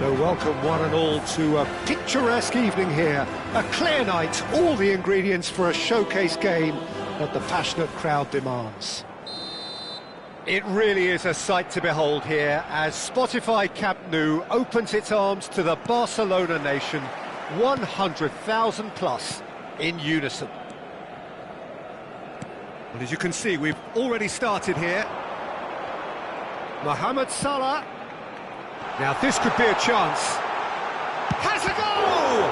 So welcome one and all to a picturesque evening here. A clear night, all the ingredients for a showcase game that the passionate crowd demands. It really is a sight to behold here as Spotify Camp Nou opens its arms to the Barcelona nation, 100,000 plus in unison. Well, as you can see, we've already started here. Mohamed Salah. Now this could be a chance. Has a goal!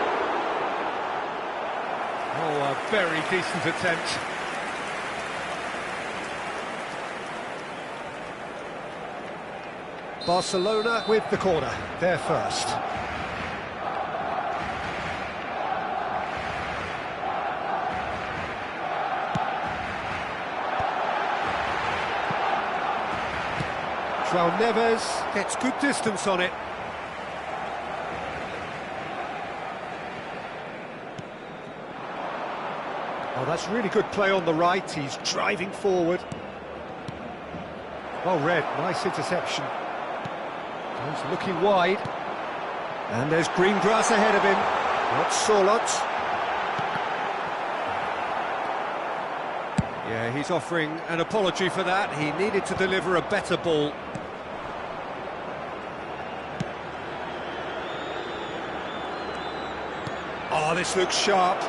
Oh, a very decent attempt. Barcelona with the corner, they're first. João Neves gets good distance on it. Oh, that's really good play on the right, he's driving forward. Well read, nice interception. He's looking wide. And there's green grass ahead of him. Not Solot. Yeah, he's offering an apology for that. He needed to deliver a better ball. Oh, this looks sharp.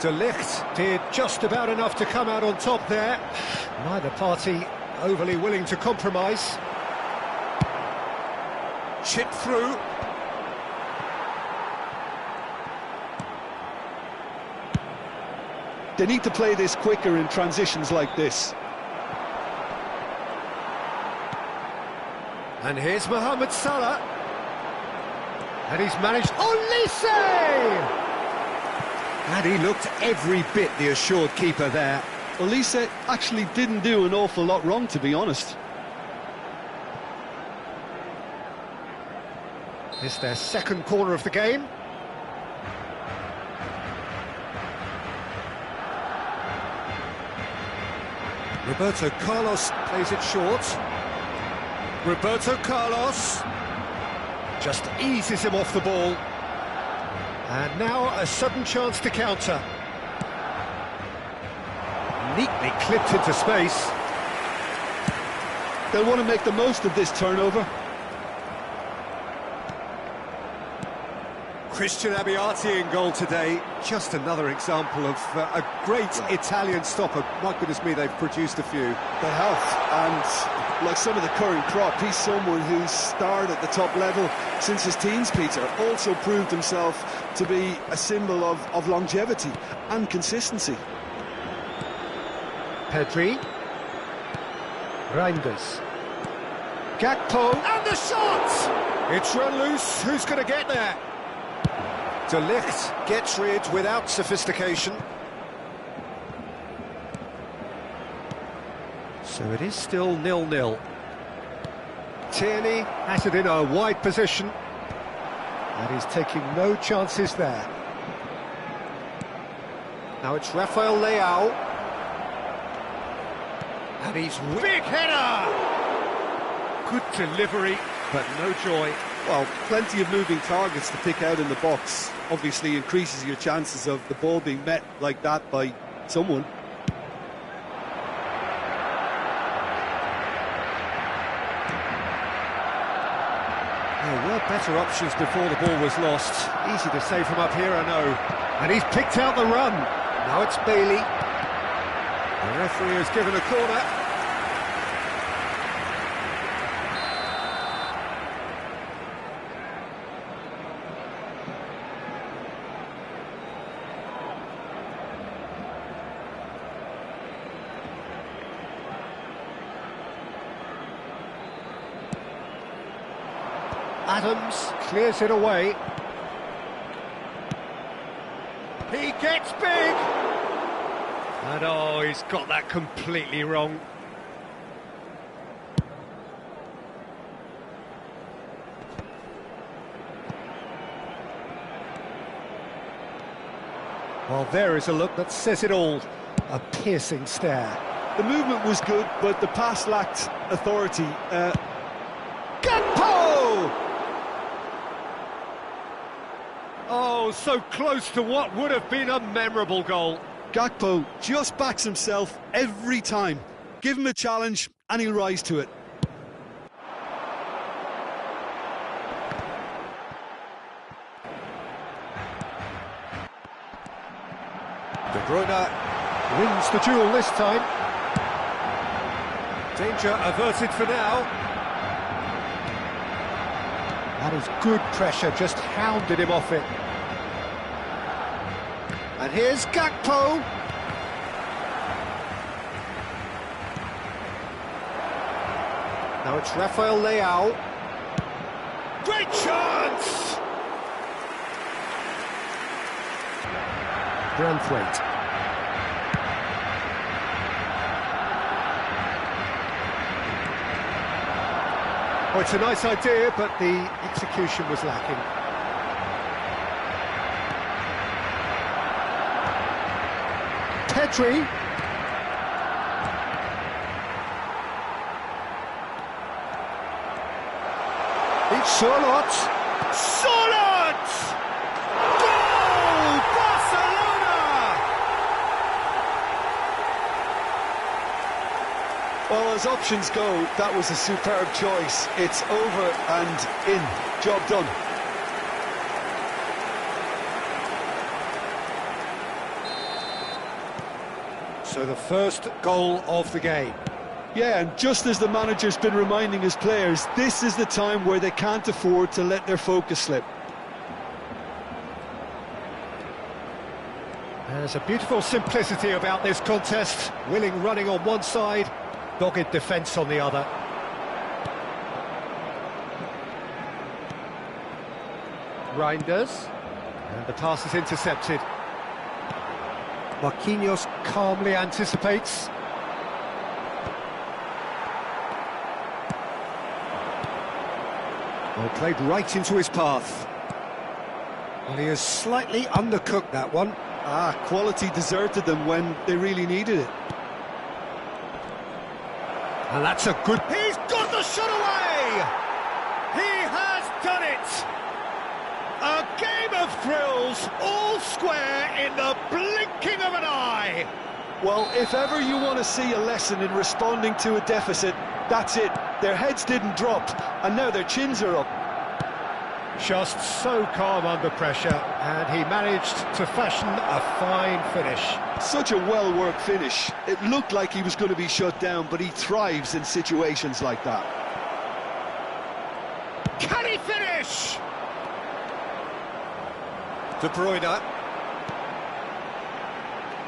De Ligt did just about enough to come out on top there. Neither party overly willing to compromise. Chip through. They need to play this quicker in transitions like this. And here's Mohamed Salah. And he's managed... Olise! And he looked every bit the assured keeper there. Olise actually didn't do an awful lot wrong, to be honest. It's their second corner of the game. Roberto Carlos plays it short. Roberto Carlos just eases him off the ball. And now a sudden chance to counter. Neatly clipped into space. They'll want to make the most of this turnover. Christian Abbiati in goal today. Just another example of a great Italian stopper. My goodness me, they've produced a few. They have, and like some of the current crop, he's someone who's starred at the top level since his teens, Peter. Also proved himself to be a symbol of longevity and consistency. Pedri. Reinders. Gakpo. And the shot! It's run loose. Who's going to get there? De Ligt gets rid without sophistication. So it is still 0-0. Tierney has it in a wide position. And he's taking no chances there. Now it's Rafael Leao. And he's... Big header! Good delivery, but no joy. Well, plenty of moving targets to pick out in the box. Obviously increases your chances of the ball being met like that by someone. There were better options before the ball was lost. Easy to say from up here, I know. And he's picked out the run. Now it's Bailey. The referee has given a corner. Adams clears it away. He gets big! And oh, he's got that completely wrong. Well, there is a look that says it all. A piercing stare. The movement was good, but the pass lacked authority. Oh, so close to what would have been a memorable goal. Gakpo just backs himself every time. Give him a challenge and he'll rise to it. De Bruyne wins the duel this time. Danger averted for now. That is good pressure, just hounded him off it. And here's Gakpo. Now it's Rafael Leao. Great chance! Branthwaite. Oh, it's a nice idea, but the execution was lacking. Pedri. It's Sorloth. Sorloth! Goal! Barcelona! Well, as options go, that was a superb choice. It's over and in. Job done. So the first goal of the game. Yeah, and just as the manager's been reminding his players, this is the time where they can't afford to let their focus slip. There's a beautiful simplicity about this contest. Willing running on one side, dogged defence on the other. Reinders. And the pass is intercepted. Marquinhos calmly anticipates. Well, played right into his path. Well, he has slightly undercooked that one. Quality deserted them when they really needed it. And that's a good... He's got the shot away! He has done it! A game of thrills, all square in the blinking of an eye! Well, if ever you want to see a lesson in responding to a deficit, that's it. Their heads didn't drop, and now their chins are up. Just so calm under pressure, and he managed to fashion a fine finish. Such a well-worked finish. It looked like he was going to be shut down, but he thrives in situations like that. Can he finish? De Bruyne.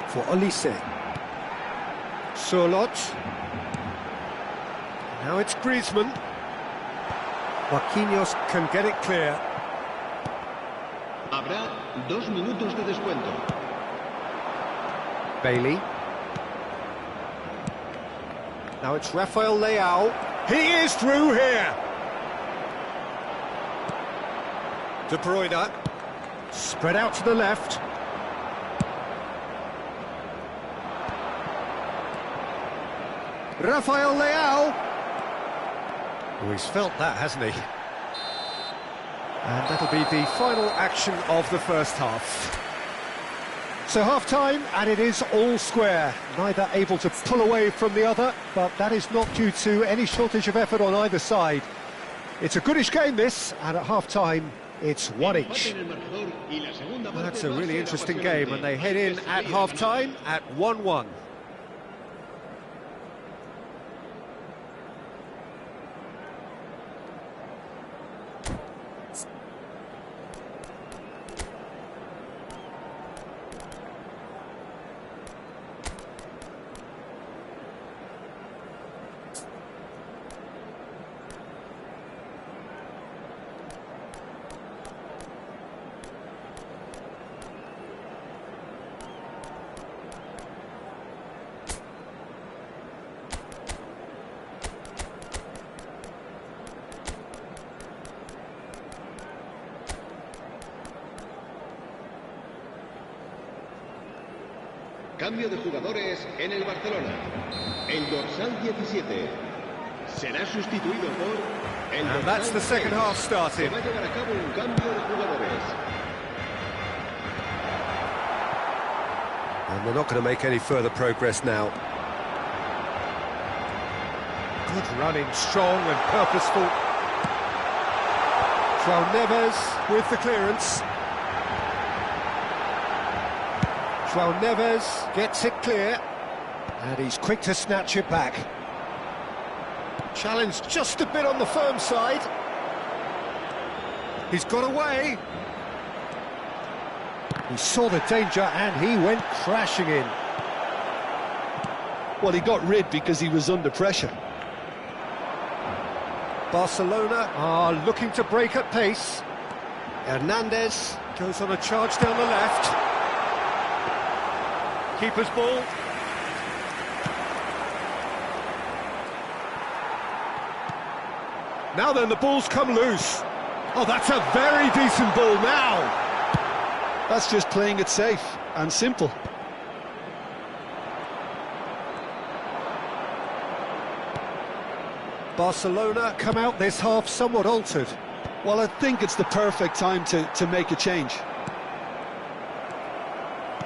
For Olise. Sorloth. Now it's Griezmann. Marquinhos can get it clear. Habrá 2 minutos de descuento. Bailey. Now it's Rafael Leao. He is through here. De Bruyne. Spread out to the left. Rafael Leao. Oh, he's felt that, hasn't he? And that'll be the final action of the first half. So half-time, and it is all square. Neither able to pull away from the other, but that is not due to any shortage of effort on either side. It's a goodish game, this, and at half-time, it's one each. That's a really interesting game, and they head in at half-time at 1-1. Cambio de jugadores en el Barcelona. El dorsal 17 será sustituido por el And that's the second half started. Se va a llevar a cabo un cambio de jugadores. And they're not going to make any further progress now. Good running, strong and purposeful. João Neves with the clearance. João Neves gets it clear. And he's quick to snatch it back. Challenge just a bit on the firm side. He's got away. He saw the danger and he went crashing in. Well, he got rid because he was under pressure. Barcelona are looking to break at pace. Hernandez goes on a charge down the left. Keeper's ball. Now then, the ball's come loose. Oh, that's a very decent ball now. That's just playing it safe and simple. Barcelona come out this half somewhat altered. Well, I think it's the perfect time to make a change.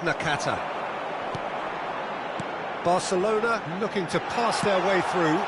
Nakata. Barcelona looking to pass their way through.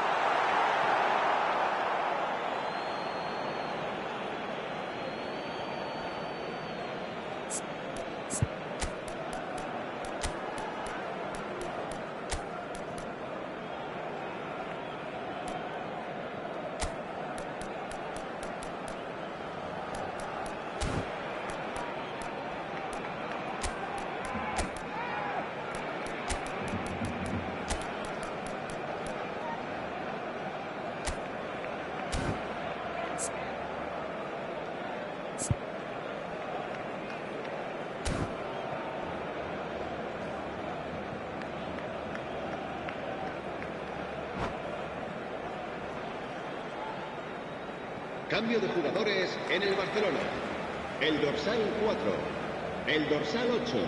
Cambio de jugadores en el Barcelona. El dorsal 4, el dorsal 8,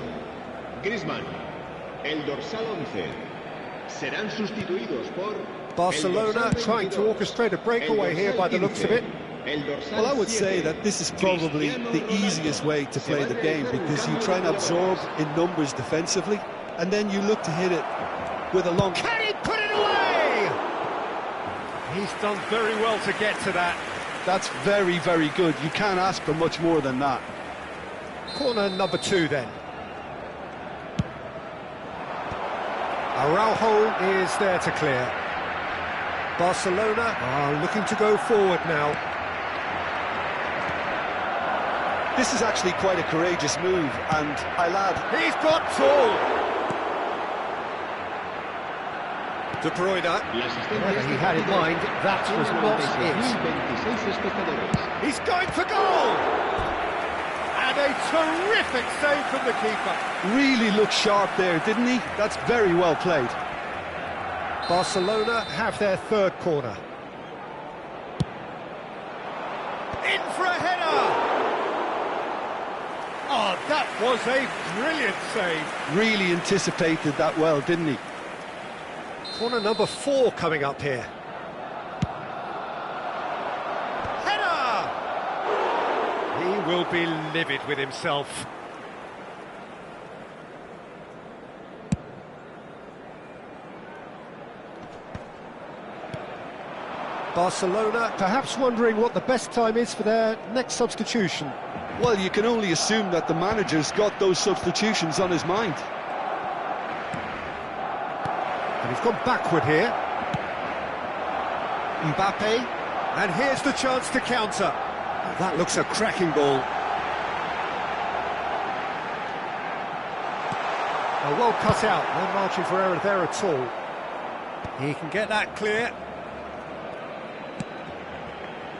Griezmann, el dorsal 11. Serán sustituidos por... Barcelona trying to orchestrate a breakaway here by the looks of it. Well, I would say that this is probably the easiest way to play the game, because you try and absorb in numbers defensively, and then you look to hit it with a long... Can he put it away? He's done very well to get to that. That's very, very good. You can't ask for much more than that. Corner number 2 then. Araujo is there to clear. Barcelona are looking to go forward now. This is actually quite a courageous move, and He's got tall. De Bruyne. Whatever he had in mind, that was not it. He's going for goal! And a terrific save from the keeper. really looked sharp there, didn't he? That's very well played. Barcelona have their third corner. In for a header! Oh, that was a brilliant save. Really anticipated that well, didn't he? Corner number 4 coming up here. Header! He will be livid with himself. Barcelona perhaps wondering what the best time is for their next substitution. Well, you can only assume that the manager's got those substitutions on his mind. And he's gone backward here. Mbappe, and here's the chance to counter. Oh, that looks a cracking ball. Oh, well cut out, no margin for error there at all. He can get that clear.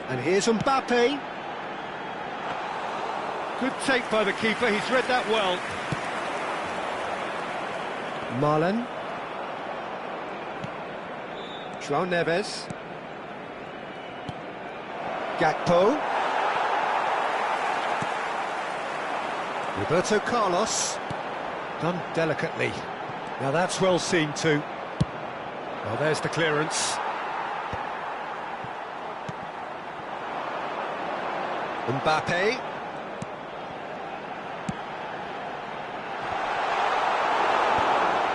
And here's Mbappe. Good take by the keeper, he's read that well. Marlon. João Neves. Gakpo. Roberto Carlos. Done delicately. Now that's well seen too. Well, there's the clearance. Mbappe.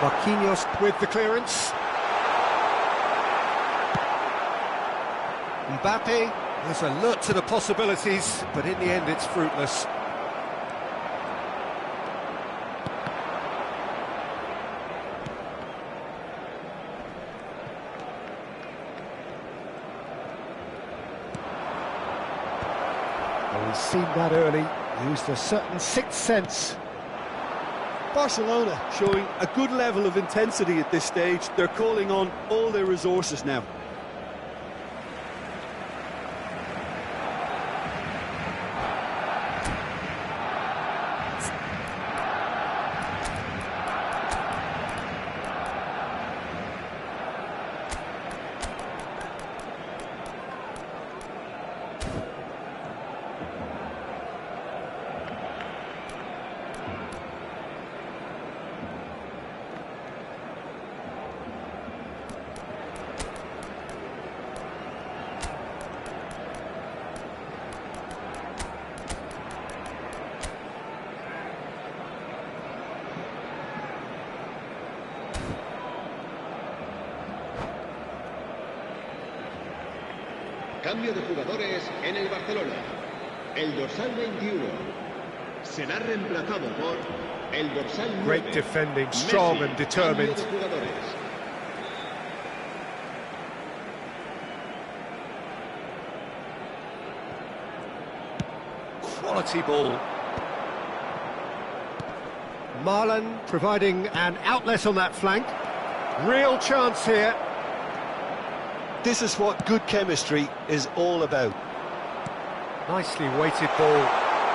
Marquinhos with the clearance. Mbappe is alert to the possibilities, but in the end it's fruitless. Well, he's seen that early, used a certain sixth sense. Barcelona showing a good level of intensity at this stage. They're calling on all their resources now. Cambio de jugadores en el Barcelona. El dorsal 21 será reemplazado por el dorsal 9. Great defending, strong and determined. Cambio de jugadores. Quality ball. Marlon providing an outlet on that flank. Real chance here. This is what good chemistry is all about. Nicely weighted ball.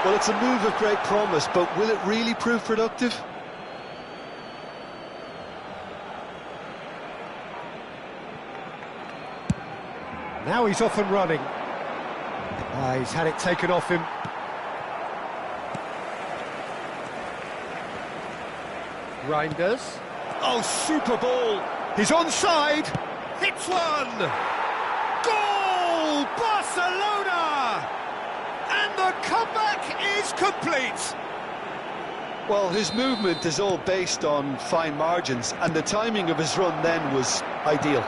Well, it's a move of great promise, but will it really prove productive? Now he's off and running. He's had it taken off him. Reinders. Oh, super ball. He's onside. Hits one! Goal! Barcelona! And the comeback is complete! Well, his movement is all based on fine margins, and the timing of his run then was ideal.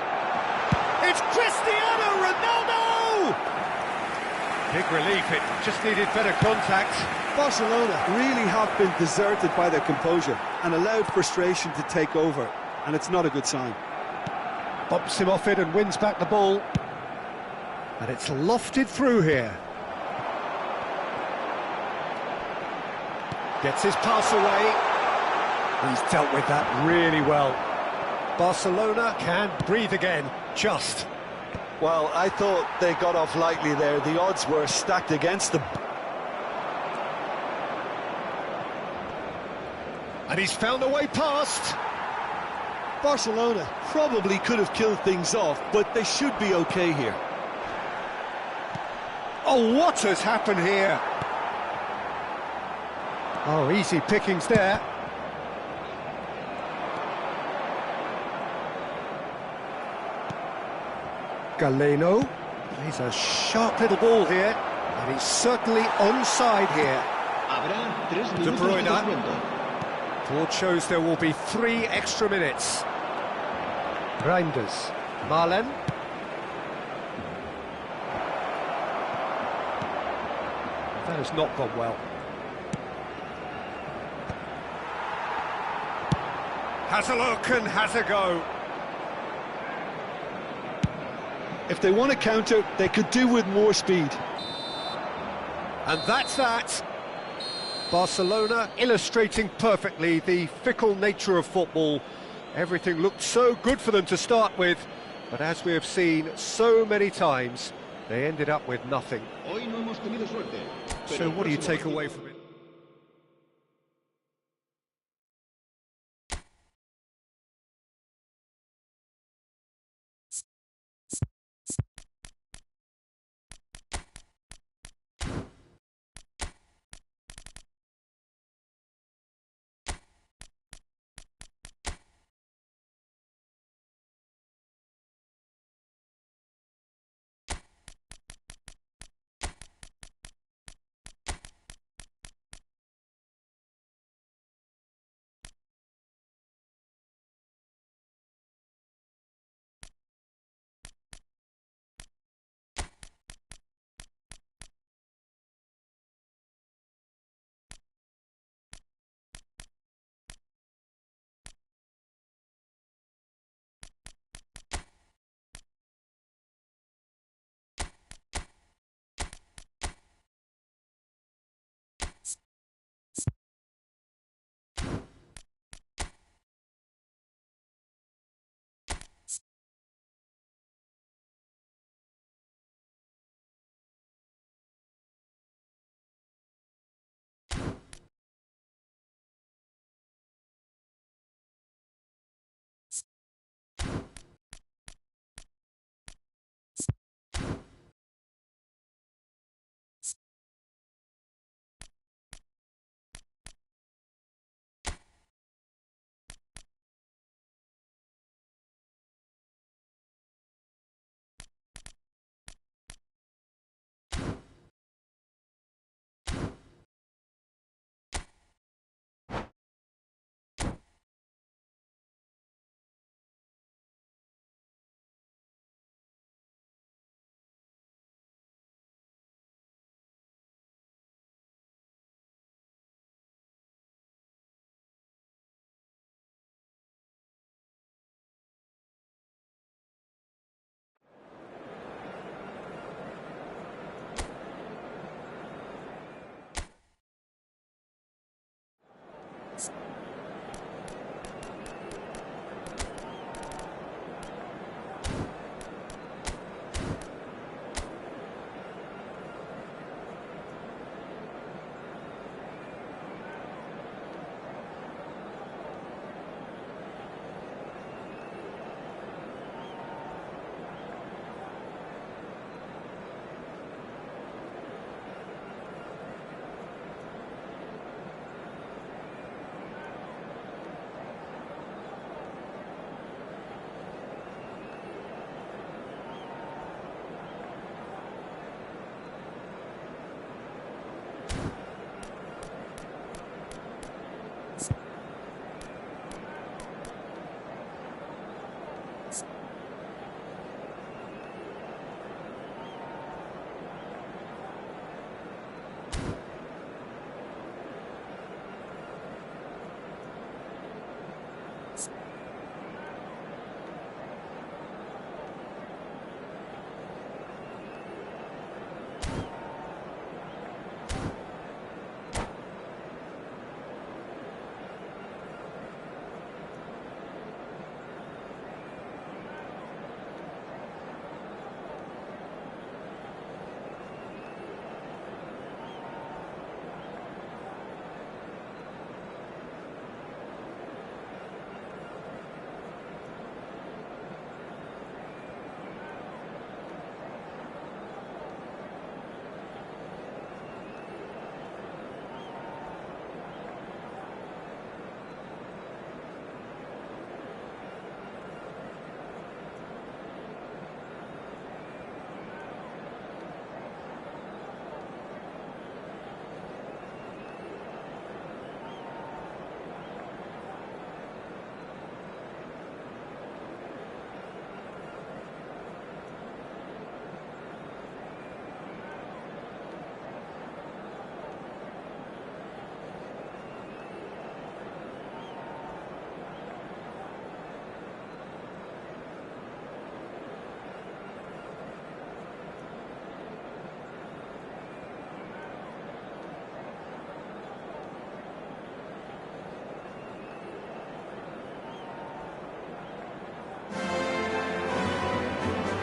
It's Cristiano Ronaldo! Big relief, it just needed better contact. Barcelona really have been deserted by their composure and allowed frustration to take over, and it's not a good sign. Bumps him off it and wins back the ball. And it's lofted through here. Gets his pass away. He's dealt with that really well. Barcelona can breathe again, just. Well, I thought they got off lightly there. The odds were stacked against them. And he's found a way past. Barcelona probably could have killed things off, but they should be okay here. Oh, what has happened here? Oh, easy pickings there. Galeno plays a sharp little ball here, and he's certainly onside here. De Bruyne. Board shows there will be 3 extra minutes. Reinders. Marlen. That has not gone well. Has a look and has a go. If they want to counter, they could do with more speed. And that's that. Barcelona illustrating perfectly the fickle nature of football. Everything looked so good for them to start with, but as we have seen so many times, they ended up with nothing. So what do you take away from it?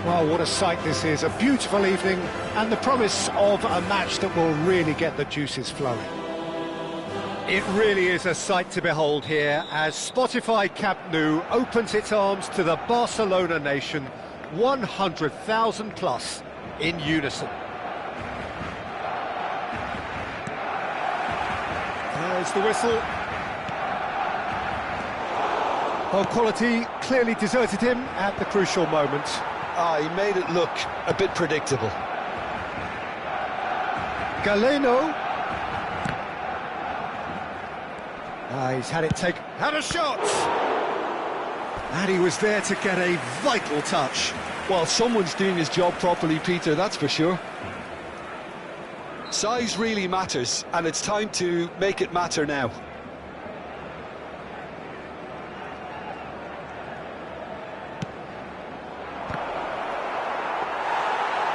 Well, what a sight this is, a beautiful evening and the promise of a match that will really get the juices flowing. It really is a sight to behold here as Spotify Camp Nou opens its arms to the Barcelona nation, 100,000 plus in unison. There's the whistle. Well, quality clearly deserted him at the crucial moment. He made it look a bit predictable. Galeno. He's had it taken. Had a shot! And he was there to get a vital touch. Well, someone's doing his job properly, Peter, that's for sure. Size really matters, and it's time to make it matter now.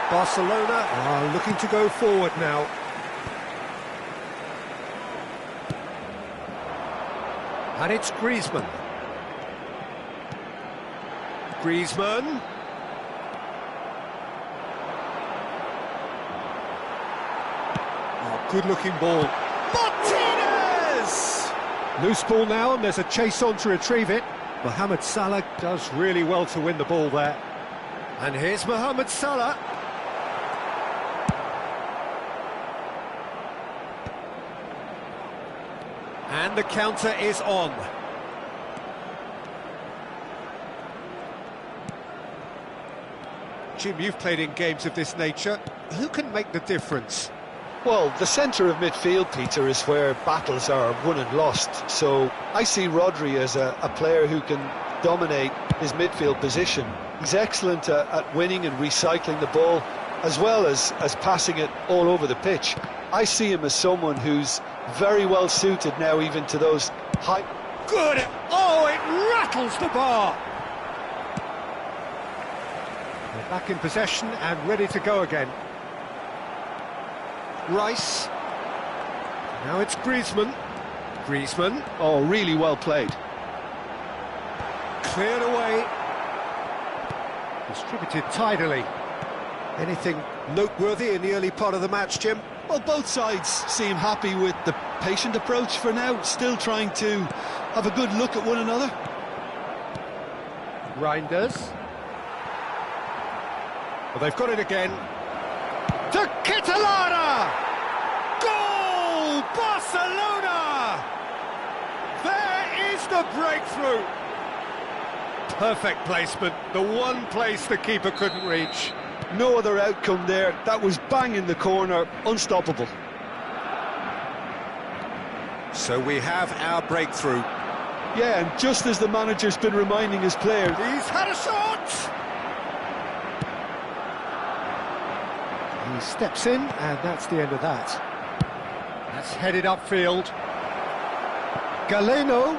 Barcelona are looking to go forward now. And it's Griezmann. Griezmann. Oh, good-looking ball. Martinez! Loose ball now, and there's a chase on to retrieve it. Mohamed Salah does really well to win the ball there. And here's Mohamed Salah. And the counter is on. Jim, you've played in games of this nature. Who can make the difference? Well, the centre of midfield, Peter, is where battles are won and lost. So I see Rodri as a player who can dominate his midfield position. He's excellent at winning and recycling the ball, as well as passing it all over the pitch. I see him as someone who's very well suited now even to those high... Good! Oh, it rattles the bar! They're back in possession and ready to go again. Rice. Now it's Griezmann. Griezmann. Oh, really well played. Cleared away. Distributed tidily. Anything noteworthy in the early part of the match, Jim? Well, both sides seem happy with the patient approach for now, still trying to have a good look at one another. Reinders. Well, they've got it again. To Catalana! Goal! Barcelona! There is the breakthrough! Perfect placement, the one place the keeper couldn't reach. No other outcome there. That was bang in the corner, unstoppable. So we have our breakthrough. Yeah, and just as the manager's been reminding his players... He's had a shot! He steps in, and that's the end of that. That's headed upfield. Galeno.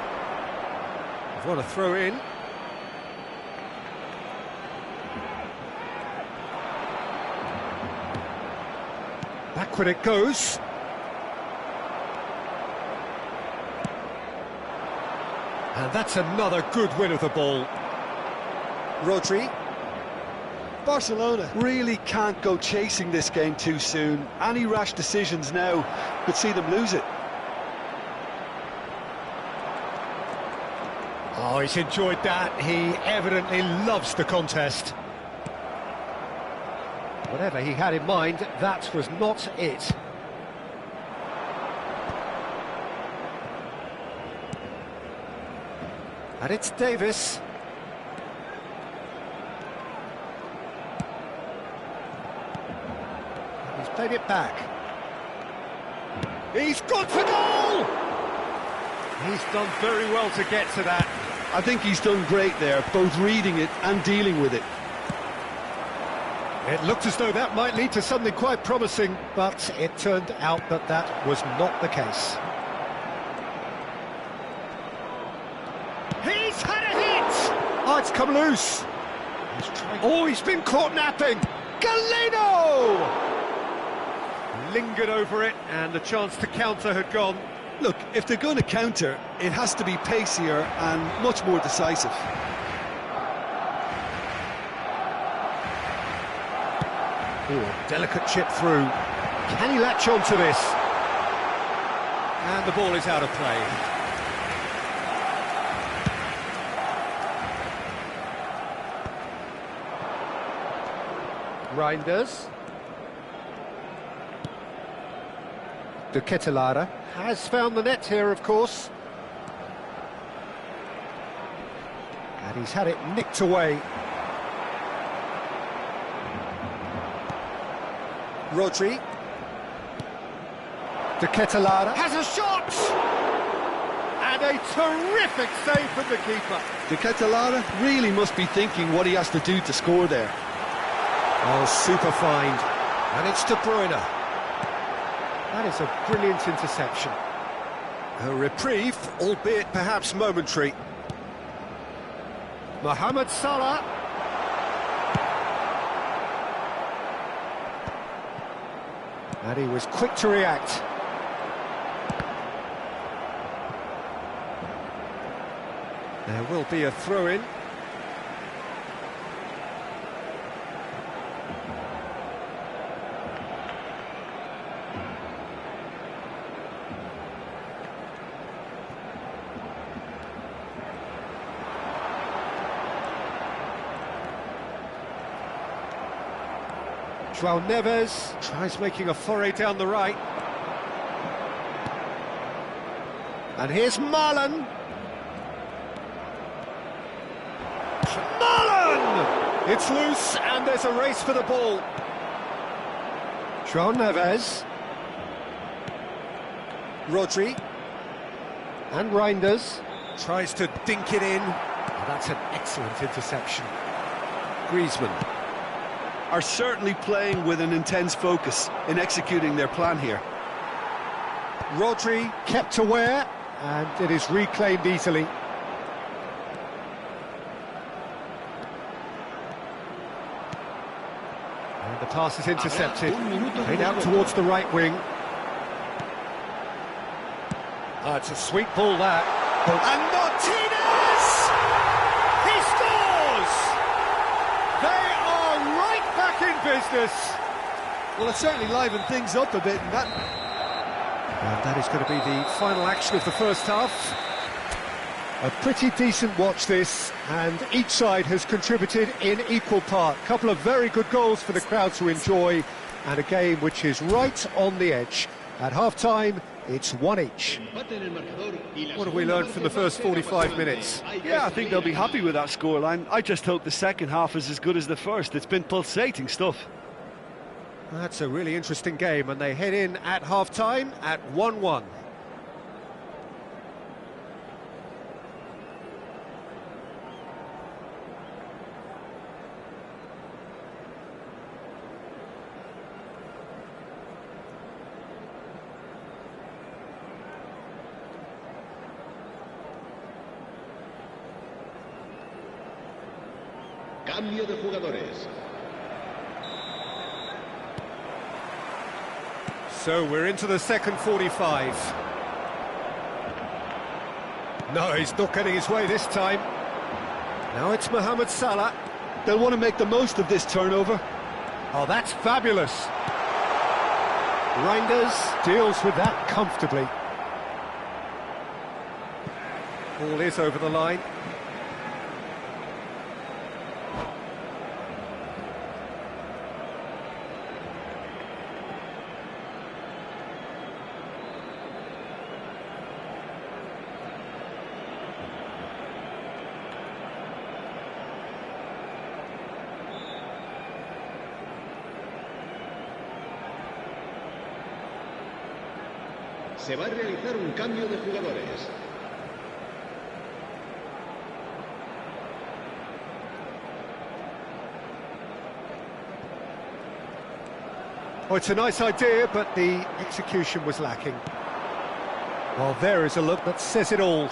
What a throw in. Backward it goes. And that's another good win of the ball. Rodri. Barcelona really can't go chasing this game too soon. Any rash decisions now could see them lose it. Oh, he's enjoyed that. He evidently loves the contest. Whatever he had in mind, that was not it. And it's Davis. He's played it back. He's good for goal! He's done very well to get to that. I think he's done great there, both reading it and dealing with it. It looked as though that might lead to something quite promising, but it turned out that that was not the case. He's had a hit! Oh, it's come loose. He's been caught napping. Galeno! Lingered over it, and the chance to counter had gone. Look, if they're going to counter, it has to be pacier and much more decisive. Oh, delicate chip through. Can he latch on to this? And the ball is out of play. Reinders. De Ketelaere has found the net here, of course. And he's had it nicked away. Rodri. De Ketelaere has a shot! And a terrific save from the keeper. De Ketelaere really must be thinking what he has to do to score there. Oh, super find. And it's De Bruyne. That is a brilliant interception. A reprieve, albeit perhaps momentary. Mohamed Salah. And he was quick to react. There will be a throw-in. João Neves tries making a foray down the right. And here's Marlon. Marlon! It's loose and there's a race for the ball. João Neves. Rodri. And Reinders tries to dink it in. Oh, that's an excellent interception. Griezmann Are certainly playing with an intense focus in executing their plan here. Rodri kept aware, and it is reclaimed easily. And the pass is intercepted. Played out towards the right wing. Oh, it's a sweet ball, that. And Martinez! He scores! They are right back in business. Well, it certainly livened things up a bit, and that is going to be the final action of the first half. A pretty decent watch this, and each side has contributed in equal part. A couple of very good goals for the crowd to enjoy, and a game which is right on the edge. At half-time, it's 1 each. What have we learned from the first 45 minutes? yeah, I think they'll be happy with that scoreline. I just hope the second half is as good as the first. It's been pulsating stuff. That's a really interesting game, and they head in at half-time at 1-1. Cambio de jugadores. So we're into the second 45. No, he's not getting his way this time. Now it's Mohamed Salah. They'll want to make the most of this turnover. Oh, that's fabulous. Reinders deals with that comfortably. Ball is over the line. Se va a realizar un cambio de jugadores. Oh, it's a nice idea, but the execution was lacking. Well, there is a look that says it all.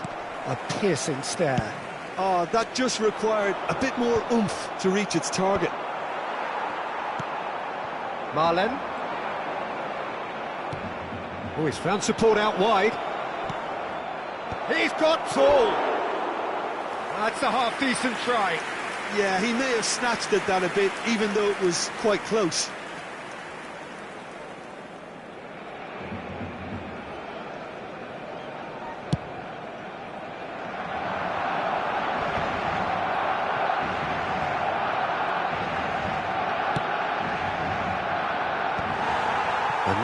A piercing stare. Oh, that just required a bit more oomph to reach its target. Marlon. Oh, he's found support out wide. He's got tall. That's a half-decent try. Yeah, he may have snatched at that a bit, even though it was quite close.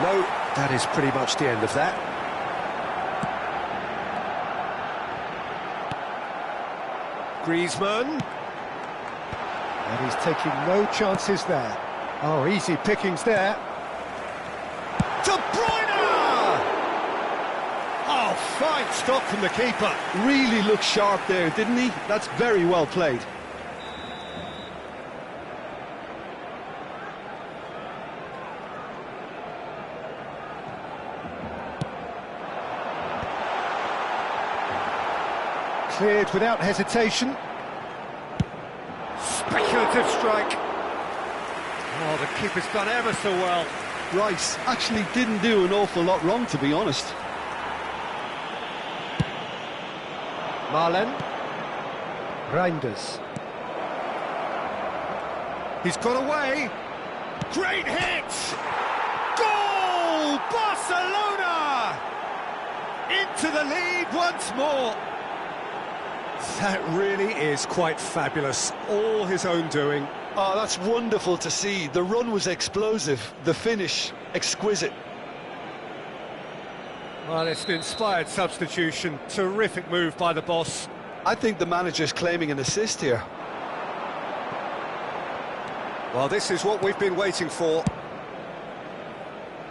No, that is pretty much the end of that. Griezmann. And he's taking no chances there. Oh, easy pickings there. De Bruyne! Oh, fine stop from the keeper. Really looked sharp there, didn't he? That's very well played. Cleared without hesitation. Speculative strike. Oh, the keeper's done ever so well. Rice actually didn't do an awful lot wrong, to be honest. Marlen. Reinders. He's got away. Great hit! Goal! Barcelona! Into the lead once more. That really is quite fabulous. All his own doing. Oh, that's wonderful to see. The run was explosive, the finish exquisite. Well, it's an inspired substitution. Terrific move by the boss. I think the manager's claiming an assist here. Well, this is what we've been waiting for.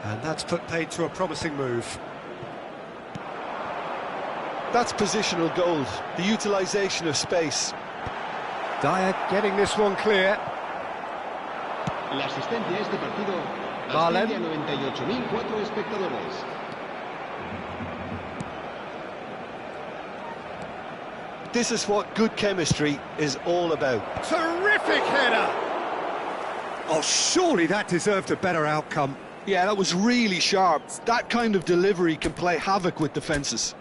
And that's put paid to a promising move. That's positional gold, the utilisation of space. Dyer getting this one clear. La asistencia a este partido Marlen. asciende a 98.004 espectadores. This is what good chemistry is all about. Terrific header! Oh, surely that deserved a better outcome. Yeah, that was really sharp. That kind of delivery can play havoc with defences.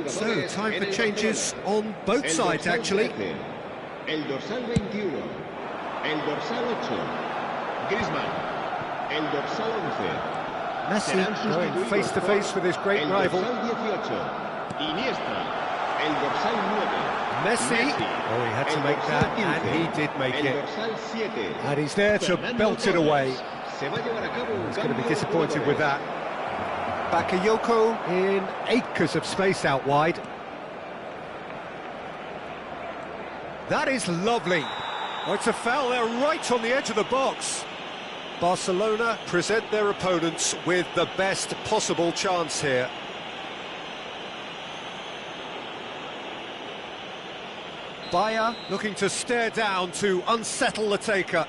So, time for changes on both sides, actually. El dorsal 21, el dorsal 8, Griezmann, el dorsal 11. Messi going face to face with his great rival. El dorsal 18, Iniesta, el dorsal 9. Messi. Oh, he had to make that, and he did make el it. dorsal 7. And he's there to belt it away. Se va a llevar a cabo un He's going to be cambio de disappointed with jugadores. that. Bakayoko in acres of space out wide. That is lovely. Oh, it's a foul there right on the edge of the box. Barcelona present their opponents with the best possible chance here. Bayer looking to stare down to unsettle the taker.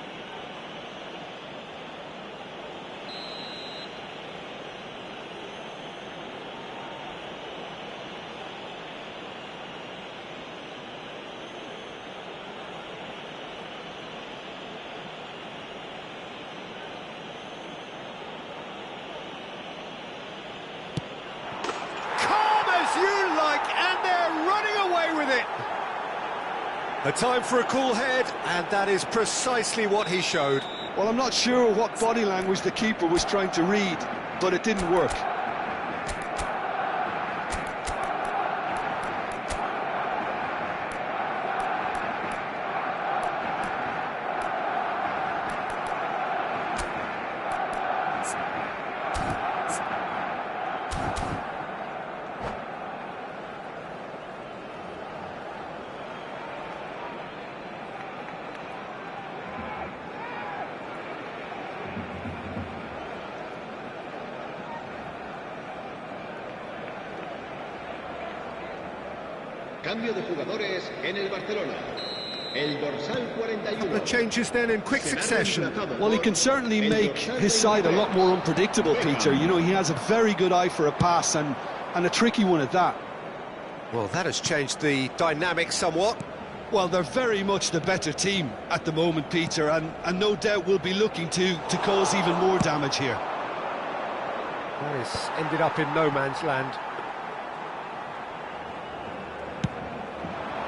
A time for a cool head, and that is precisely what he showed. Well, I'm not sure what body language the keeper was trying to read, but it didn't work. Cambio de jugadores en el Barcelona. El dorsal 41. The changes then in quick succession. Well, he can certainly make his side a lot more unpredictable, Peter. You know, he has a very good eye for a pass and a tricky one at that. Well, that has changed the dynamic somewhat. Well, they're very much the better team at the moment, Peter, and no doubt will be looking to cause even more damage here. That has ended up in no man's land.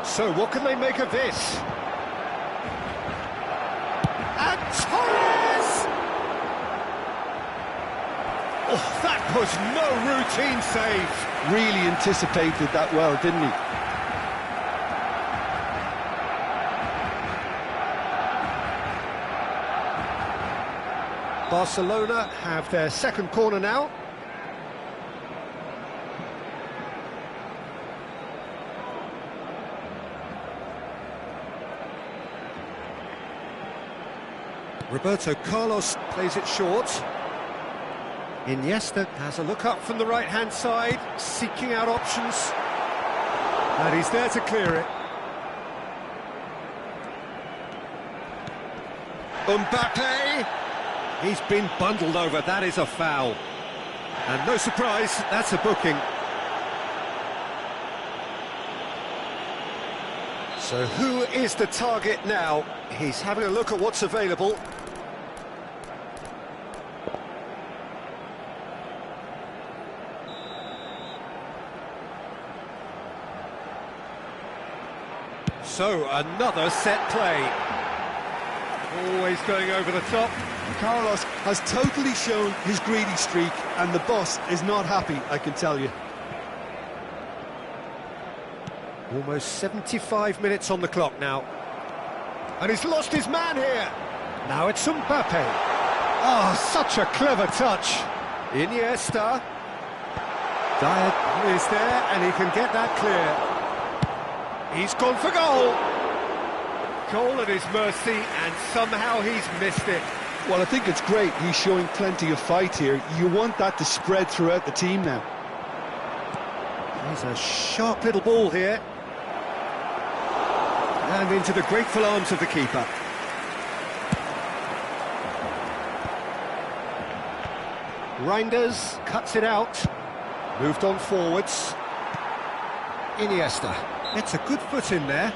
So, what can they make of this? And Torres! Oh, that was no routine save. Really anticipated that well, didn't he? Barcelona have their second corner now. Roberto Carlos plays it short. Iniesta has a look up from the right-hand side, seeking out options. And he's there to clear it. Mbappe! He's been bundled over, that is a foul. And no surprise, that's a booking. So who is the target now? He's having a look at what's available. So, another set play. Always going over the top. Carlos has totally shown his greedy streak, and the boss is not happy, I can tell you. Almost 75 minutes on the clock now. And he's lost his man here. Now it's Mbappe. Oh, such a clever touch. Iniesta. Diet is there, and he can get that clear. He's gone for goal. Goal at his mercy, and somehow he's missed it. Well, I think it's great. He's showing plenty of fight here. You want that to spread throughout the team now. There's a sharp little ball here. And into the grateful arms of the keeper. Reinders cuts it out. Moved on forwards. Iniesta. It's a good foot in there.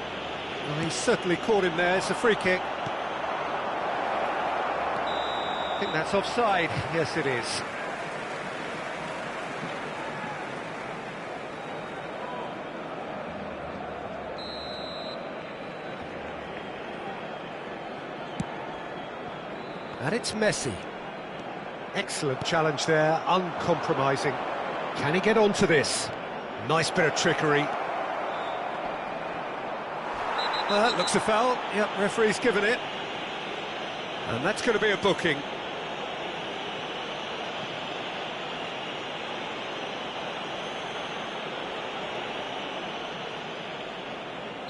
Well, he's certainly caught him there. It's a free kick. I think that's offside. Yes, it is. And it's Messi. Excellent challenge there, uncompromising. Can he get onto this? Nice bit of trickery. That looks a foul. Yep, referee's given it. And that's going to be a booking.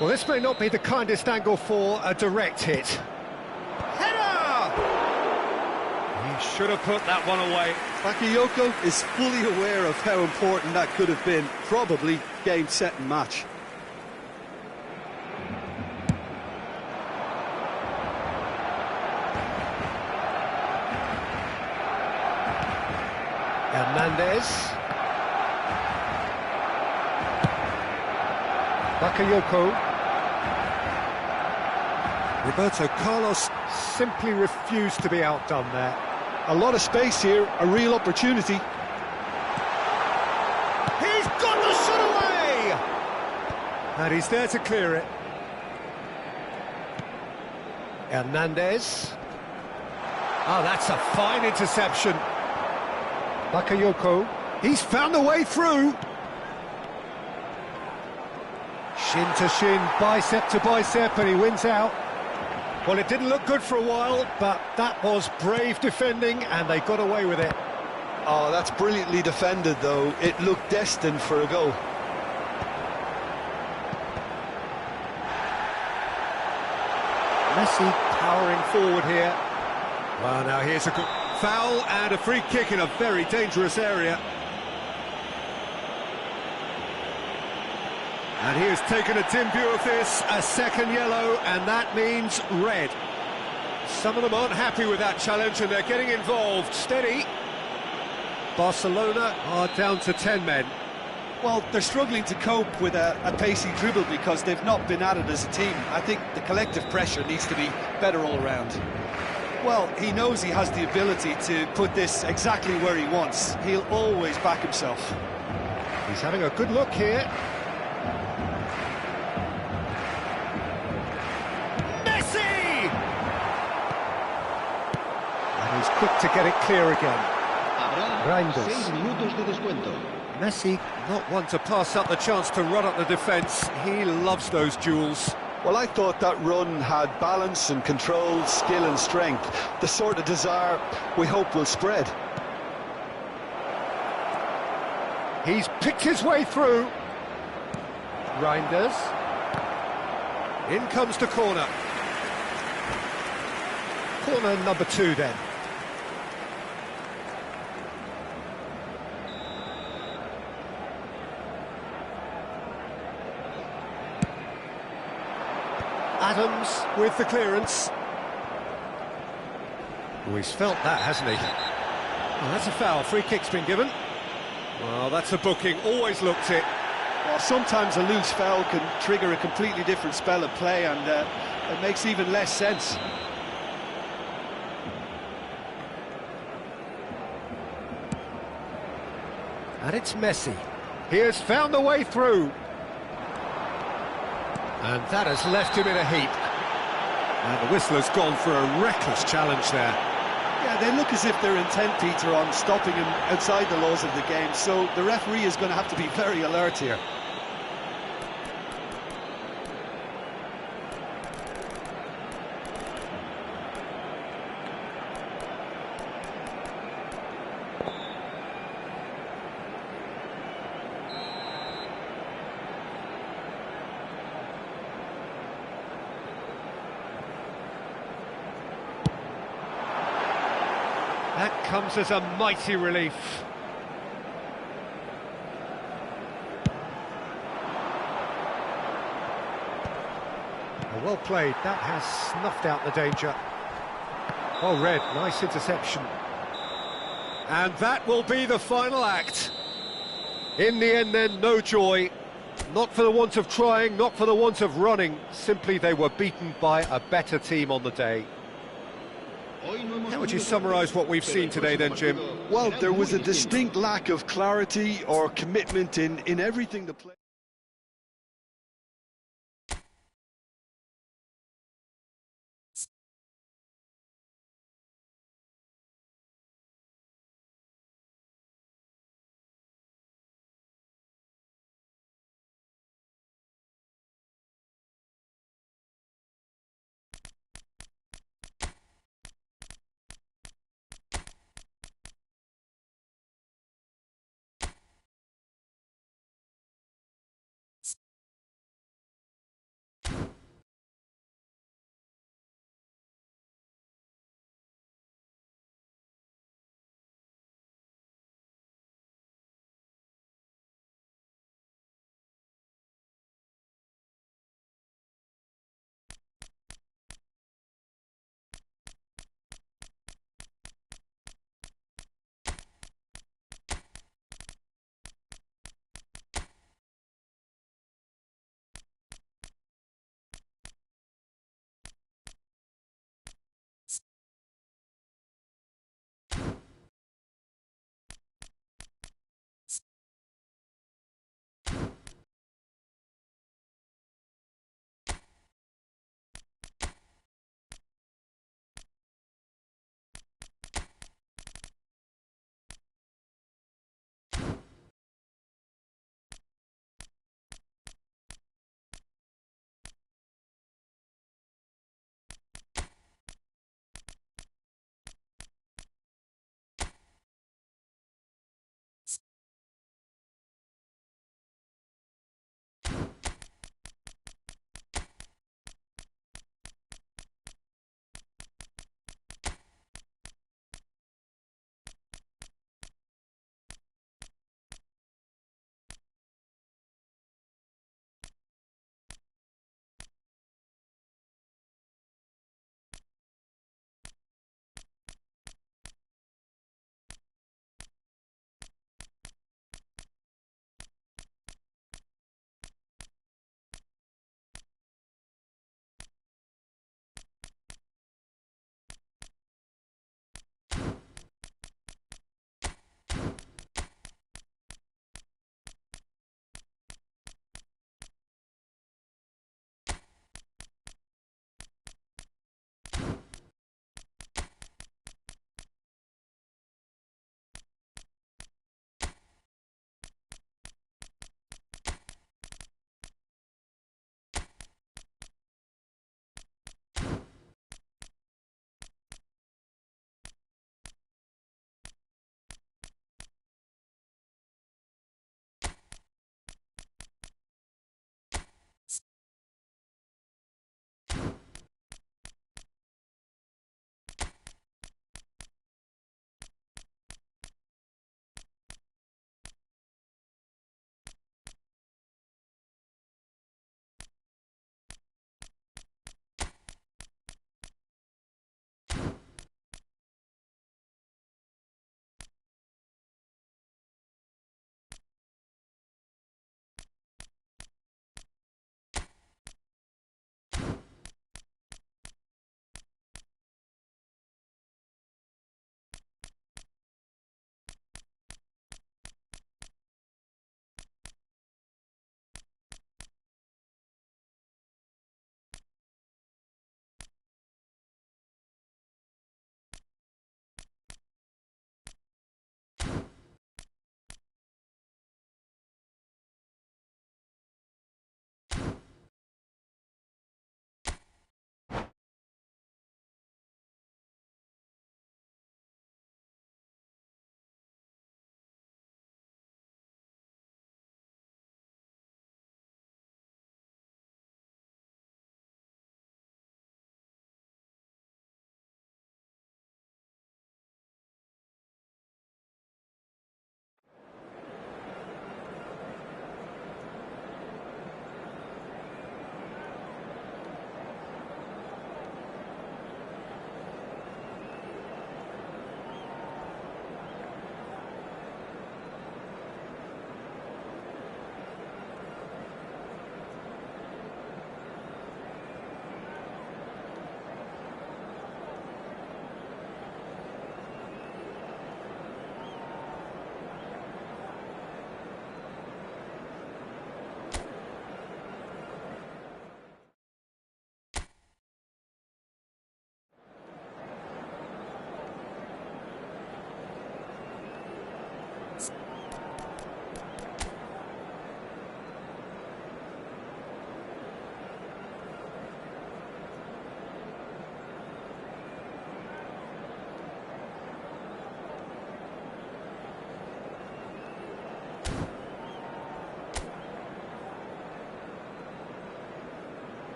Well, this may not be the kindest angle for a direct hit. Header! He should have put that one away. Bakayoko is fully aware of how important that could have been. Probably game, set and match. Hernandez. Bakayoko. Roberto Carlos simply refused to be outdone there. A lot of space here, a real opportunity. He's got the shot away! And he's there to clear it. Hernandez. Oh, that's a fine interception. Bakayoko, he's found a way through. Shin to shin, bicep to bicep, and he wins out. Well, it didn't look good for a while, but that was brave defending, and they got away with it. Oh, that's brilliantly defended, though. It looked destined for a goal. Messi powering forward here. Well, now here's a good foul and a free kick in a very dangerous area. And he has taken a dim view of this, a second yellow, and that means red. Some of them aren't happy with that challenge and they're getting involved. Steady. Barcelona are down to 10 men. Well, they're struggling to cope with a pacey dribble because they've not been at it as a team. I think the collective pressure needs to be better all around. Well, he knows he has the ability to put this exactly where he wants. He'll always back himself. He's having a good look here. Messi! And he's quick to get it clear again. Reinders. Messi, not one to pass up the chance to run up the defence. He loves those duels. Well, I thought that run had balance and control, skill and strength. The sort of desire we hope will spread. He's picked his way through. Reinders. In comes the corner. Corner number 2 then. Adams with the clearance. Oh, he's felt that, hasn't he? Well, that's a foul. Free kick's been given. Well, that's a booking. Always looked it. Well, sometimes a loose foul can trigger a completely different spell of play, and it makes even less sense. And it's Messi. He has found the way through. And that has left him in a heap. And the whistler's gone for a reckless challenge there. Yeah, they look as if they're intent, Peter, on stopping him outside the laws of the game, so the referee is going to have to be very alert here. That comes as a mighty relief. Well played, that has snuffed out the danger. Oh, red, nice interception. And that will be the final act. In the end then, no joy. Not for the want of trying, not for the want of running. Simply they were beaten by a better team on the day. How would you summarise what we've seen today then, Jim? Well, there was a distinct lack of clarity or commitment in everything the play.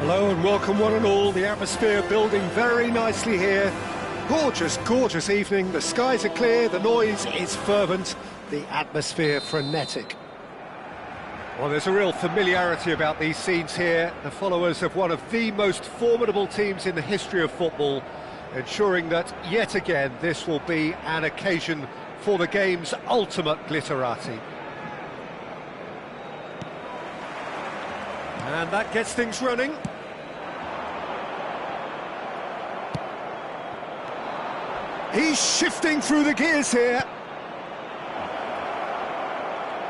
Hello and welcome one and all. The atmosphere building very nicely here. Gorgeous, gorgeous evening. The skies are clear, the noise is fervent, the atmosphere frenetic. Well, there's a real familiarity about these scenes here. The followers of one of the most formidable teams in the history of football, ensuring that, yet again, this will be an occasion for the game's ultimate glitterati. And that gets things running. He's shifting through the gears here.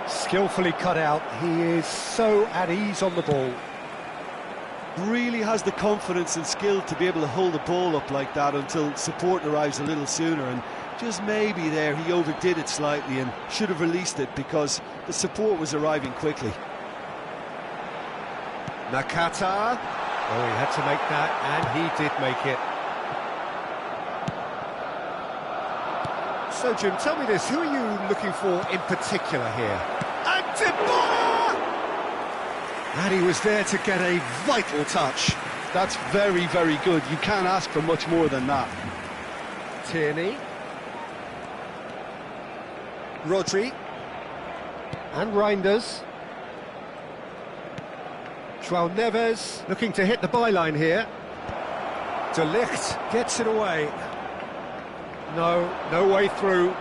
Skillfully cut out. He is so at ease on the ball. Really has the confidence and skill to be able to hold the ball up like that until support arrives a little sooner, and just maybe there he overdid it slightly and should have released it because the support was arriving quickly. Nakata. Oh, he had to make that, and he did make it. So, Jim, tell me this, who are you looking for in particular here? And Dybala! And he was there to get a vital touch. That's very, very good. You can't ask for much more than that. Tierney. Rodri. And Reinders. João Neves looking to hit the byline here. De Ligt gets it away. No way through.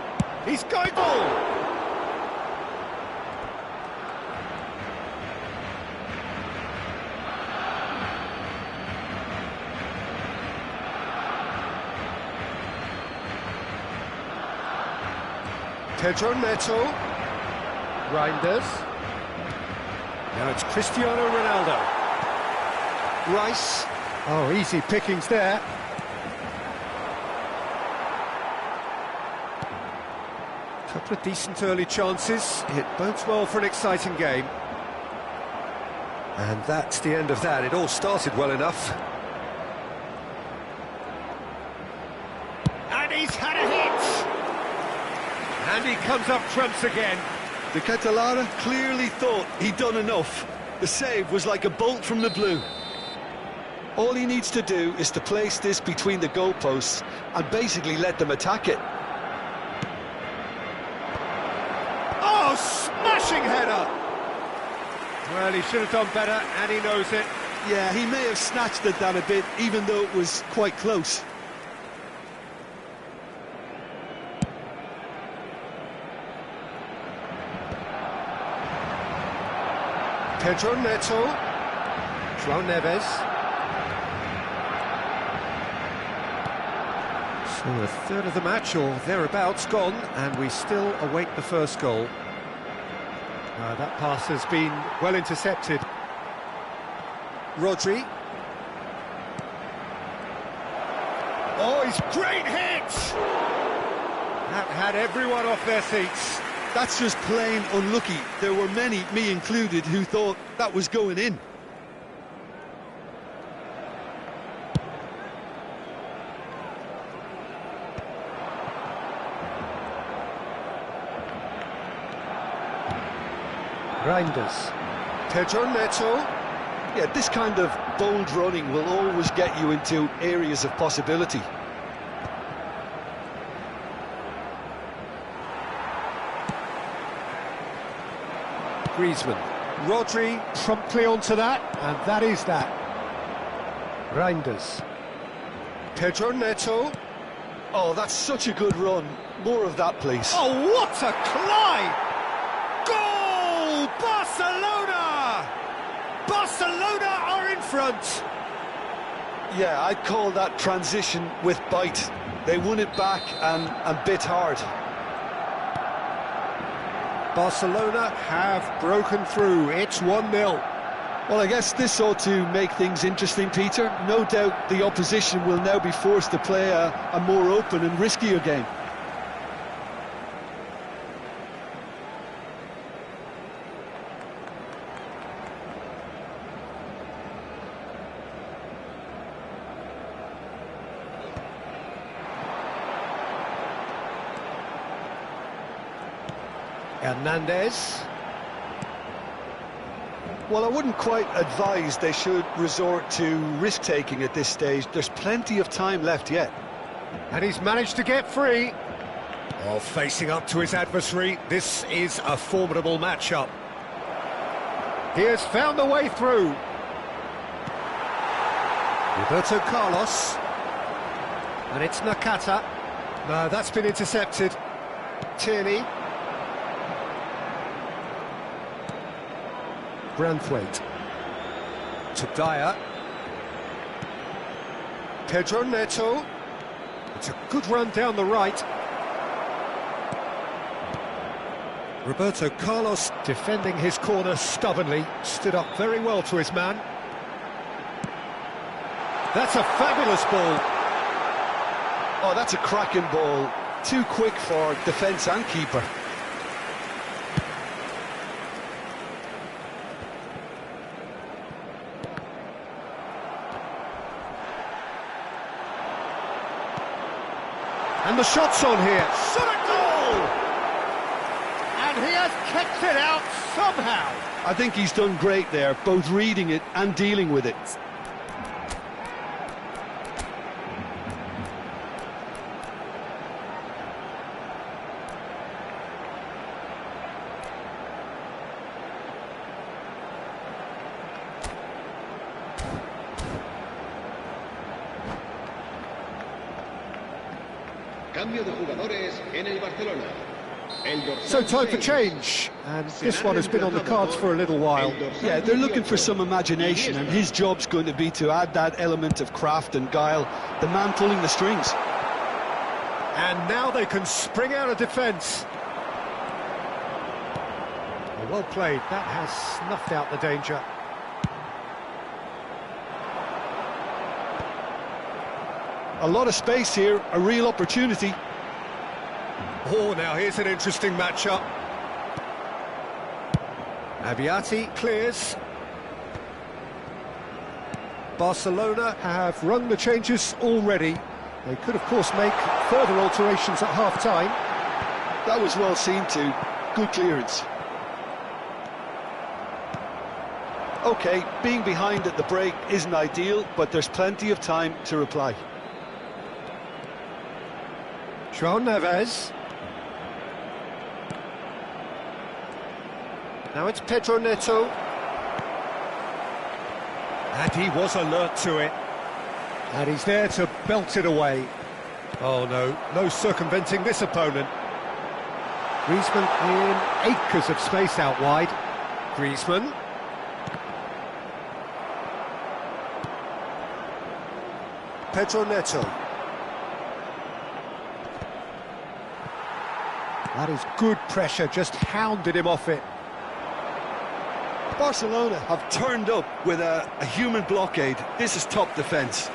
He's going goal! Pedro Neto. Reinders. Now it's Cristiano Ronaldo. Rice. Oh, easy pickings there. Couple of decent early chances. It bodes well for an exciting game. And that's the end of that. It all started well enough. And he's had a hit! And he comes up trumps again. The Catalana clearly thought he'd done enough. The save was like a bolt from the blue. All he needs to do is to place this between the goalposts and basically let them attack it. Oh, smashing header! Well, he should have done better, and he knows it. Yeah, he may have snatched it down a bit, even though it was quite close. Pedro Neto. João Neves. So a third of the match, or thereabouts, gone, and we still await the first goal. That pass has been well intercepted. Rodri. Oh, he's great hit! That had everyone off their seats. That's just plain unlucky. There were many, me included, who thought that was going in. Reinders. Pedro Neto. Yeah, this kind of bold running will always get you into areas of possibility. Griezmann. Rodri promptly onto that, and that is that. Reinders. Pedro Neto. Oh, that's such a good run. More of that, please. Oh, what a climb! Goal! Barcelona! Barcelona are in front! Yeah, I'd call that transition with bite. They won it back and bit hard. Barcelona have broken through. It's 1-0. Well, I guess this ought to make things interesting, Peter. No doubt the opposition will now be forced to play a more open and riskier game. Hernandez. Well, I wouldn't quite advise they should resort to risk-taking at this stage. There's plenty of time left yet. And he's managed to get free. Oh, facing up to his adversary, this is a formidable matchup. He has found the way through. Roberto Carlos. And it's Nakata. No, that's been intercepted. Tierney. Branthwaite. To Dyer. Pedro Neto. It's a good run down the right. Roberto Carlos defending his corner stubbornly, stood up very well to his man. That's a fabulous ball. Oh, that's a cracking ball. Too quick for defence and keeper. And the shot's on here. Shot a goal! And he has kept it out somehow. I think he's done great there, both reading it and dealing with it. Cambio de jugadores en el Barcelona. So time for change, and this one has been on the cards for a little while. Yeah, they're looking for some imagination, and his job's going to be to add that element of craft and guile, the man pulling the strings. And now they can spring out of defence. Well played, that has snuffed out the danger. A lot of space here, a real opportunity. Oh, now here's an interesting matchup. Abiati clears. Barcelona have rung the changes already. They could, of course, make further alterations at half-time. That was well seen too. Good clearance. OK, being behind at the break isn't ideal, but there's plenty of time to reply. João Neves. Now it's Pedro Neto. And he was alert to it. And he's there to belt it away. Oh no, no circumventing this opponent. Griezmann in acres of space out wide. Griezmann. Pedro Neto. That is good pressure, just hounded him off it. Barcelona have turned up with a human blockade. This is top defence.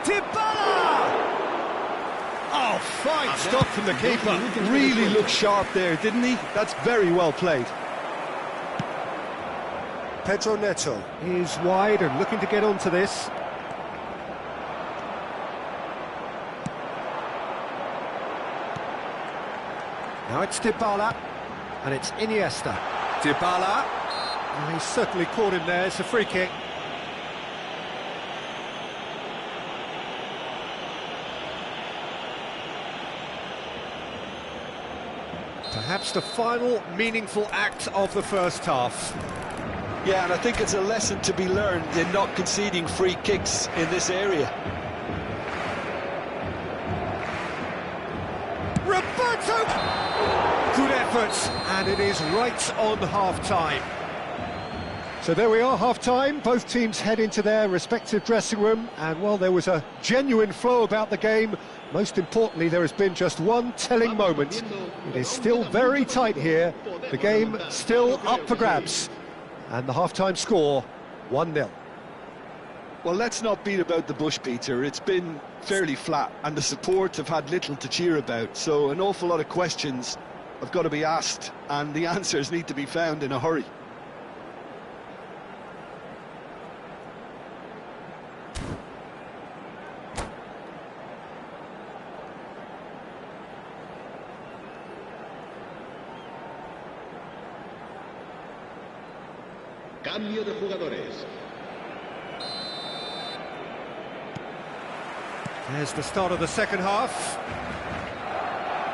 Dybala! Oh, fine stop from the keeper. Really looked sharp there, didn't he? That's very well played. Pedro Neto is wide and looking to get onto this. Now it's Dybala, and it's Iniesta. Dybala, and he's certainly caught him there. It's a free kick. Perhaps the final meaningful act of the first half. Yeah, and I think it's a lesson to be learned in not conceding free kicks in this area. Roberto! Good efforts, and it is right on half-time. So there we are, half-time. Both teams head into their respective dressing room, and while there was a genuine flow about the game, most importantly, there has been just one telling moment. It is still very tight here. The game still up for grabs. And the half-time score, 1-0. Well, let's not beat about the bush, Peter. It's been fairly flat, and the support have had little to cheer about. So an awful lot of questions have got to be asked, and the answers need to be found in a hurry. Cambio de jugadores. There's the start of the second half.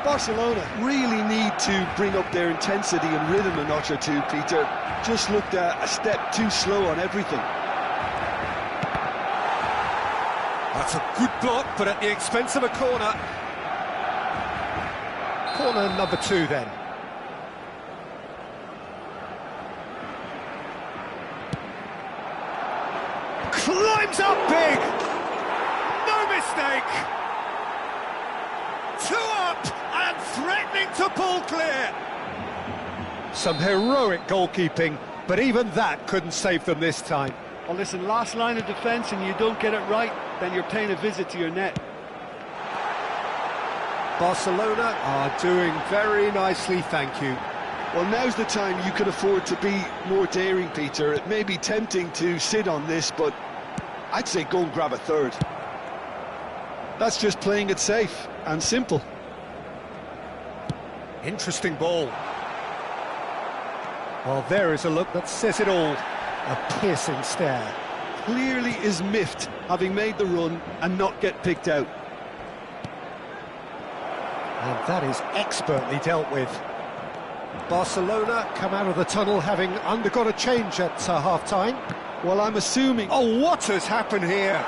Barcelona really need to bring up their intensity and rhythm a notch or two, Peter. Just looked a step too slow on everything. That's a good block, but at the expense of a corner. Corner number 2 then. Climbs up big! No mistake! 2 up and threatening to pull clear! Some heroic goalkeeping, but even that couldn't save them this time. Well, listen, last line of defence and you don't get it right, then you're paying a visit to your net. Barcelona are doing very nicely, thank you. Well, now's the time you can afford to be more daring, Peter. It may be tempting to sit on this, but I'd say go and grab a third. That's just playing it safe and simple. Interesting ball. Well, there is a look that says it all. A piercing stare. Clearly is miffed, having made the run and not get picked out. And that is expertly dealt with. Barcelona come out of the tunnel having undergone a change at half-time. Well, I'm assuming... Oh, what has happened here?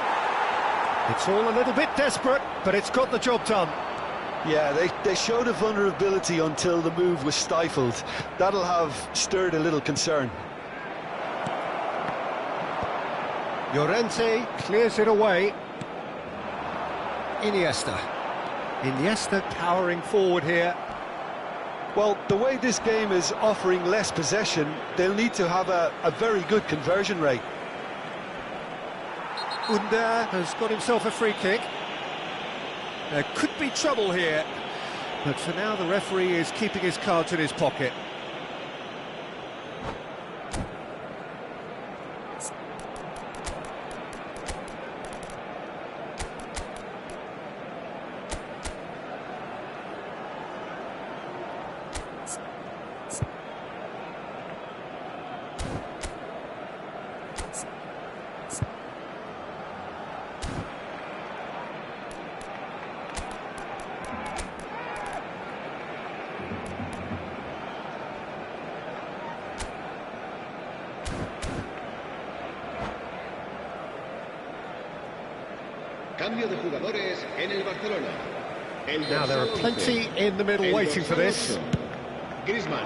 It's all a little bit desperate, but it's got the job done. Yeah, they showed a vulnerability until the move was stifled. That'll have stirred a little concern. Llorente clears it away. Iniesta powering forward here. Well, the way this game is offering less possession, they'll need to have a very good conversion rate. Under has got himself a free kick. There could be trouble here, but for now the referee is keeping his cards in his pocket. Cambio de jugadores en el Barcelona. Now there are plenty in the middle waiting for this. Griezmann.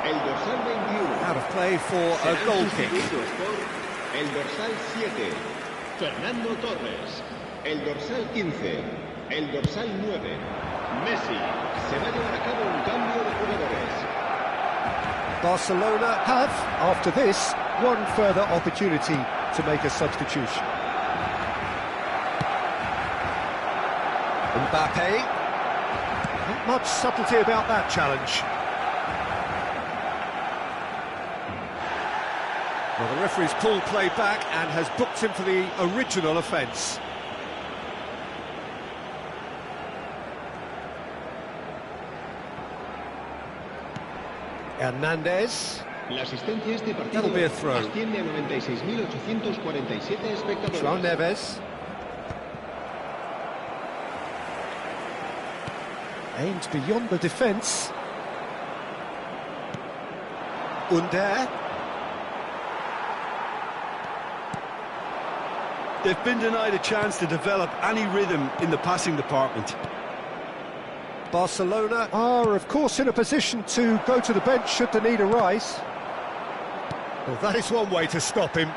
El dorsal 21. Out of play for a goal kick. El dorsal 7. Fernando Torres. El dorsal 15. El dorsal 9. Messi. Se va a llevar a cabo un cambio de jugadores. Barcelona have, after this, one further opportunity to make a substitution. Mbappe. Not much subtlety about that challenge. Well, the referee's pulled play back and has booked him for the original offence. Hernandez. That'll be a throw. João Neves. Aimed beyond the defence. Under. They've been denied a chance to develop any rhythm in the passing department. Barcelona are, of course, in a position to go to the bench should the need arise. Well, that is one way to stop him.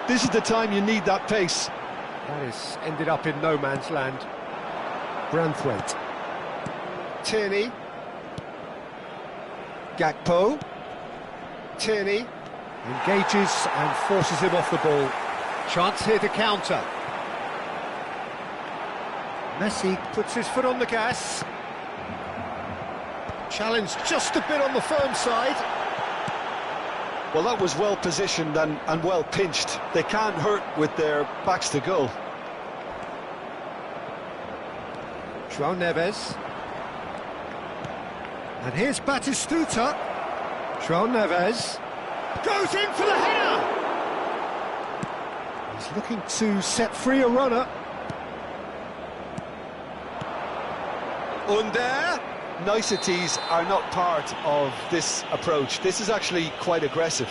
This is the time you need that pace. That has ended up in no man's land. Branthwaite. Tierney. Gakpo. Tierney engages and forces him off the ball. Chance here to counter. Messi puts his foot on the gas. Challenge just a bit on the firm side. Well, that was well positioned and well pinched. They can't hurt with their backs to goal. João Neves. And here's Batistuta. João Neves. Goes in for the header! He's looking to set free a runner. Under. Niceties are not part of this approach. This is actually quite aggressive.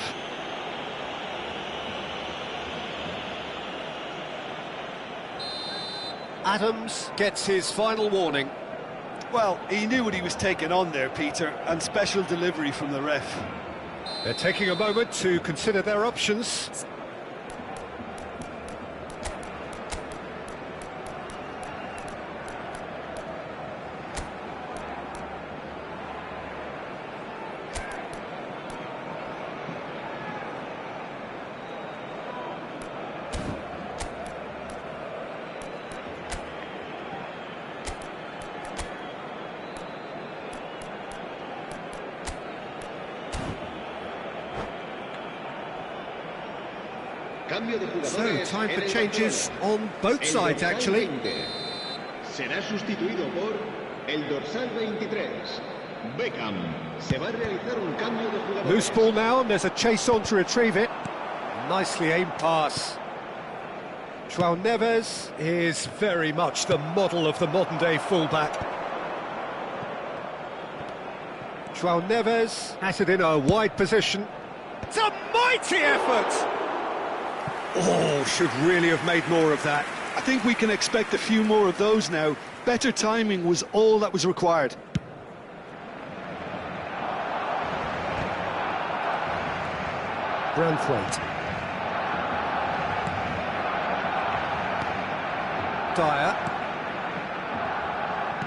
Adams gets his final warning. Well, he knew what he was taking on there, Peter, and special delivery from the ref. They're taking a moment to consider their options. So, time for changes on both sides, actually. Será sustituido por el dorsal 23. Beckham. Se va a realizar un cambio de jugadores. Loose ball now, and there's a chase on to retrieve it. Nicely aimed pass. João Neves is very much the model of the modern-day fullback. João Neves has it in a wide position. It's a mighty effort! Oh, should really have made more of that. I think we can expect a few more of those now. Better timing was all that was required. Branthwaite. Dyer.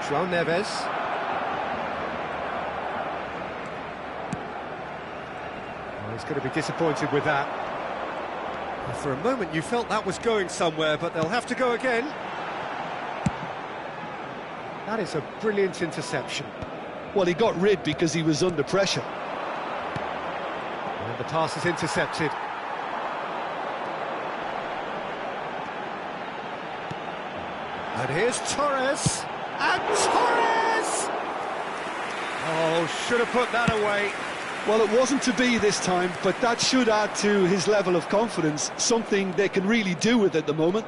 João Neves. Oh, he's going to be disappointed with that. For a moment you felt that was going somewhere, but they'll have to go again. That is a brilliant interception. Well, he got rid because he was under pressure. And the pass is intercepted. And here's Torres. And Torres! Oh, should have put that away. Well, it wasn't to be this time, but that should add to his level of confidence, something they can really do with at the moment.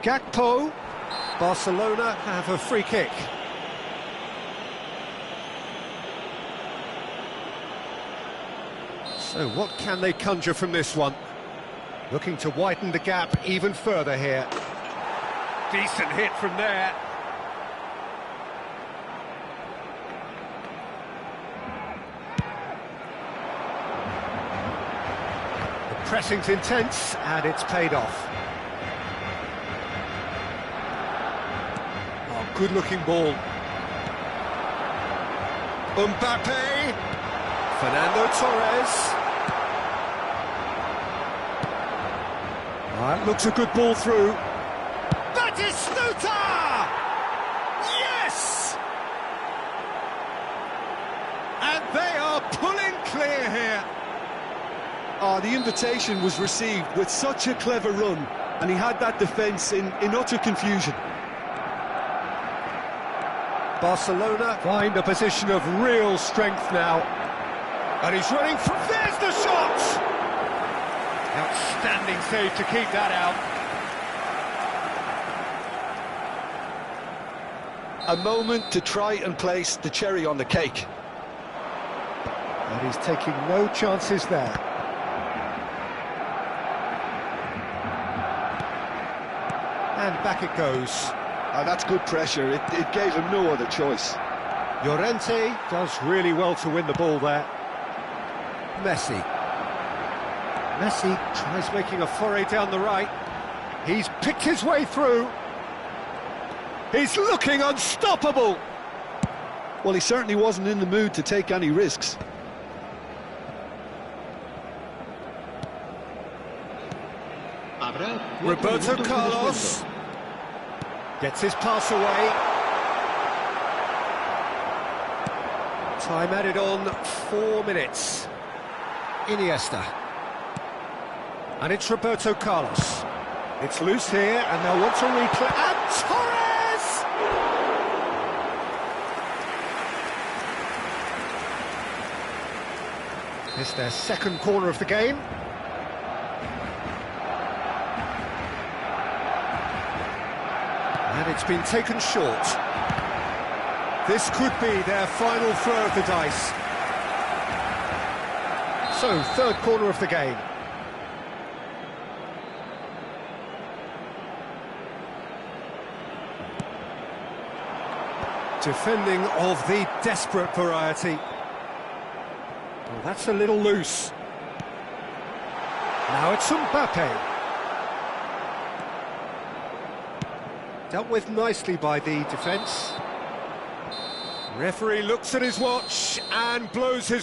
Gakpo. Barcelona have a free kick. So what can they conjure from this one? Looking to widen the gap even further here. Decent hit from there. Pressing's intense, and it's paid off. Oh, good-looking ball. Mbappe. Fernando Torres. That looks a good ball through. Batistuta! Yes! And they are pulling clear here. Oh, the invitation was received with such a clever run, and he had that defence in utter confusion. Barcelona find a position of real strength now. And he's running from... There's the shot! Outstanding save to keep that out. A moment to try and place the cherry on the cake. And he's taking no chances there. And back it goes. That's good pressure. It gave him no other choice. Llorente does really well to win the ball there. Messi. Messi tries making a foray down the right. He's picked his way through. He's looking unstoppable. Well, he certainly wasn't in the mood to take any risks. Roberto Carlos gets his pass away. Time added on 4 minutes. Iniesta. And it's Roberto Carlos. It's loose here, and they'll want to replay. And Torres! It's their second corner of the game. And it's been taken short. This could be their final throw of the dice. So, third corner of the game. Defending of the desperate variety. Well, that's a little loose. Now it's Mbappe. Dealt with nicely by the defence. Referee looks at his watch and blows his whistle.